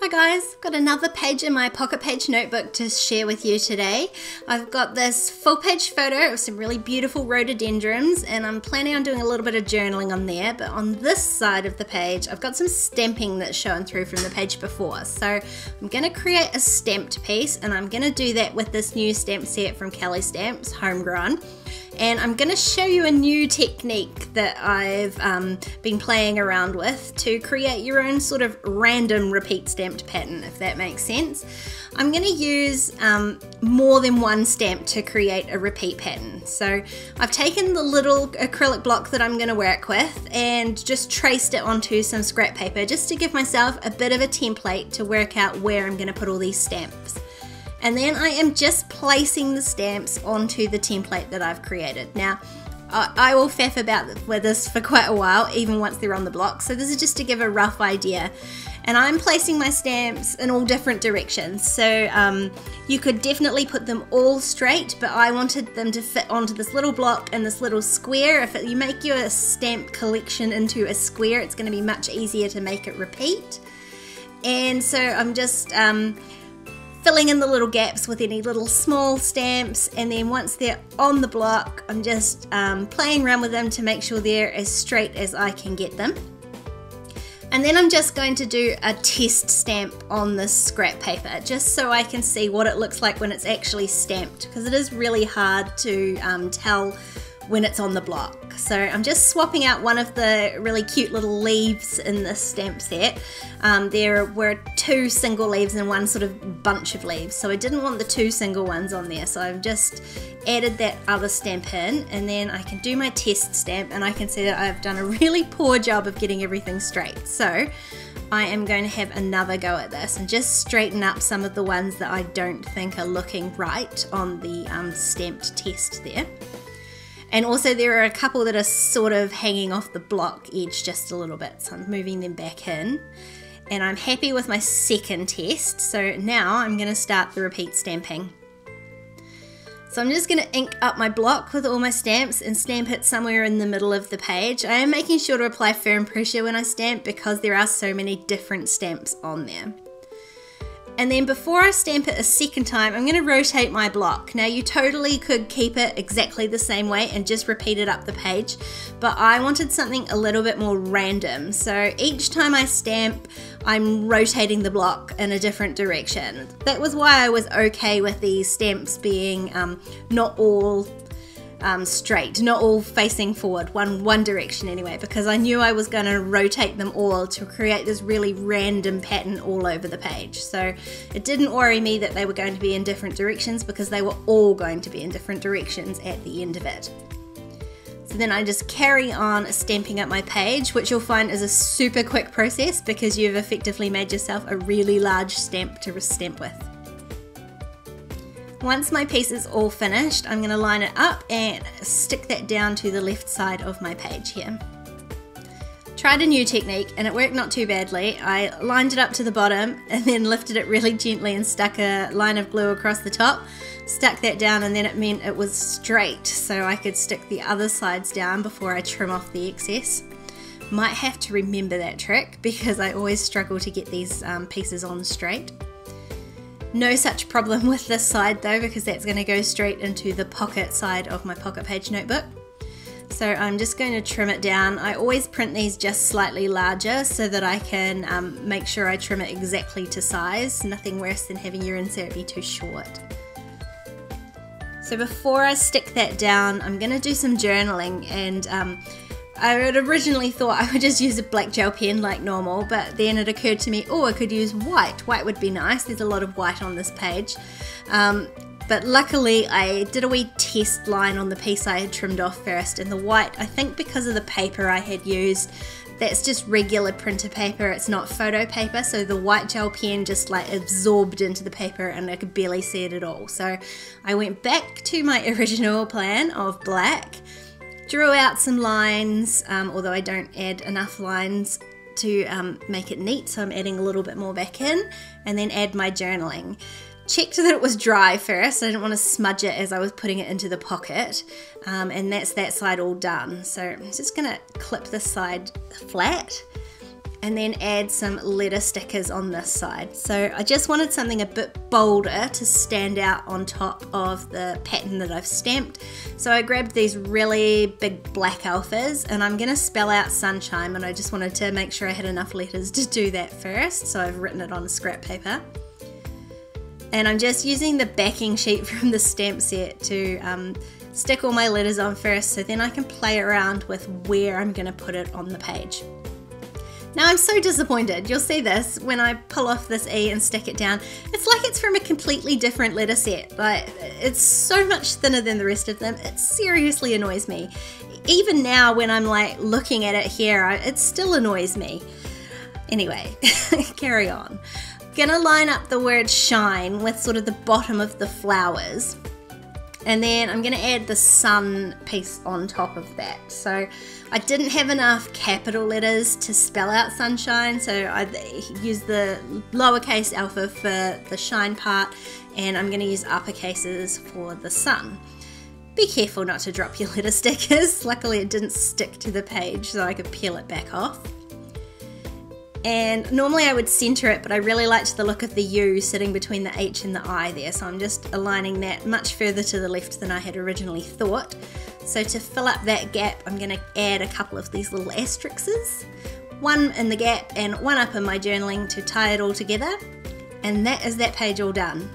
Hi guys, I've got another page in my pocket page notebook to share with you today. I've got this full page photo of some really beautiful rhododendrons and I'm planning on doing a little bit of journaling on there, but on this side of the page I've got some stamping that's shown through from the page before. So I'm going to create a stamped piece and I'm going to do that with this new stamp set from Kelly Stamps, Homegrown. And I'm going to show you a new technique that I've been playing around with to create your own sort of random repeat stamped pattern, if that makes sense. I'm going to use more than one stamp to create a repeat pattern. So I've taken the little acrylic block that I'm going to work with and just traced it onto some scrap paper just to give myself a bit of a template to work out where I'm going to put all these stamps. And then I am just placing the stamps onto the template that I've created. Now, I will faff about with this for quite a while, even once they're on the block. So this is just to give a rough idea. And I'm placing my stamps in all different directions. So you could definitely put them all straight, but I wanted them to fit onto this little block and this little square. If you make your stamp collection into a square, it's going to be much easier to make it repeat. And so I'm just filling in the little gaps with any little small stamps, and then once they're on the block I'm just playing around with them to make sure they're as straight as I can get them. And then I'm just going to do a test stamp on this scrap paper just so I can see what it looks like when it's actually stamped, because it is really hard to tell when it's on the block. So I'm just swapping out one of the really cute little leaves in this stamp set. There were two single leaves and one sort of bunch of leaves, so I didn't want the two single ones on there, so I've just added that other stamp in, and then I can do my test stamp and I can see that I've done a really poor job of getting everything straight. So I am going to have another go at this and just straighten up some of the ones that I don't think are looking right on the stamped test there. And also there are a couple that are sort of hanging off the block edge just a little bit, so I'm moving them back in. And I'm happy with my second test, so now I'm going to start the repeat stamping. So I'm just going to ink up my block with all my stamps and stamp it somewhere in the middle of the page. I am making sure to apply firm pressure when I stamp because there are so many different stamps on there. And then before I stamp it a second time, I'm going to rotate my block. Now you totally could keep it exactly the same way and just repeat it up the page, but I wanted something a little bit more random. So each time I stamp, I'm rotating the block in a different direction. That was why I was okay with these stamps being not all straight, not all facing forward, one direction anyway, because I knew I was going to rotate them all to create this really random pattern all over the page. So it didn't worry me that they were going to be in different directions because they were all going to be in different directions at the end of it. So then I just carry on stamping up my page, which you'll find is a super quick process because you've effectively made yourself a really large stamp to stamp with. Once my piece is all finished, I'm going to line it up and stick that down to the left side of my page here. Tried a new technique and it worked not too badly. I lined it up to the bottom and then lifted it really gently and stuck a line of glue across the top, stuck that down, and then it meant it was straight so I could stick the other sides down before I trim off the excess. Might have to remember that trick because I always struggle to get these pieces on straight. No such problem with this side though, because that's going to go straight into the pocket side of my pocket page notebook. So I'm just going to trim it down. I always print these just slightly larger so that I can make sure I trim it exactly to size. Nothing worse than having your insert be too short. So before I stick that down, I'm going to do some journaling, and I had originally thought I would just use a black gel pen like normal, but then it occurred to me, oh, I could use white. White would be nice. There's a lot of white on this page. But luckily I did a wee test line on the piece I had trimmed off first, and the white, I think because of the paper I had used, that's just regular printer paper, it's not photo paper, so the white gel pen just like absorbed into the paper and I could barely see it at all. So I went back to my original plan of black, drew out some lines, although I don't add enough lines to make it neat, so I'm adding a little bit more back in, and then add my journaling. Checked that it was dry first. I didn't want to smudge it as I was putting it into the pocket, and that's that side all done. So I'm just going to clip this side flat and then add some letter stickers on this side. So I just wanted something a bit bolder to stand out on top of the pattern that I've stamped. So I grabbed these really big black alphas, and I'm gonna spell out sunshine, and I just wanted to make sure I had enough letters to do that first. So I've written it on scrap paper. And I'm just using the backing sheet from the stamp set to stick all my letters on first, so then I can play around with where I'm gonna put it on the page. Now I'm so disappointed. You'll see this when I pull off this E and stick it down. It's like it's from a completely different letter set. Like, it's so much thinner than the rest of them. It seriously annoys me. Even now when I'm like looking at it here, it still annoys me. Anyway, carry on. I'm gonna line up the word shine with sort of the bottom of the flowers. And then I'm going to add the sun piece on top of that. So I didn't have enough capital letters to spell out sunshine, so I used the lowercase alpha for the shine part, and I'm going to use uppercases for the sun. Be careful not to drop your letter stickers. Luckily it didn't stick to the page, so I could peel it back off. And normally I would center it, but I really liked the look of the U sitting between the H and the I there, so I'm just aligning that much further to the left than I had originally thought. So to fill up that gap, I'm going to add a couple of these little asterisks, one in the gap and one up in my journaling to tie it all together. And that is that page all done.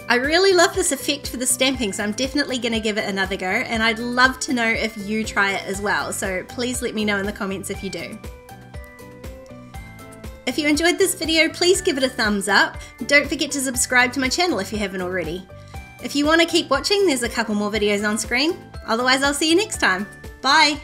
I really love this effect for the stamping, so I'm definitely going to give it another go, and I'd love to know if you try it as well, so please let me know in the comments if you do. If you enjoyed this video, please give it a thumbs up. Don't forget to subscribe to my channel if you haven't already. If you want to keep watching, there's a couple more videos on screen. Otherwise, I'll see you next time. Bye!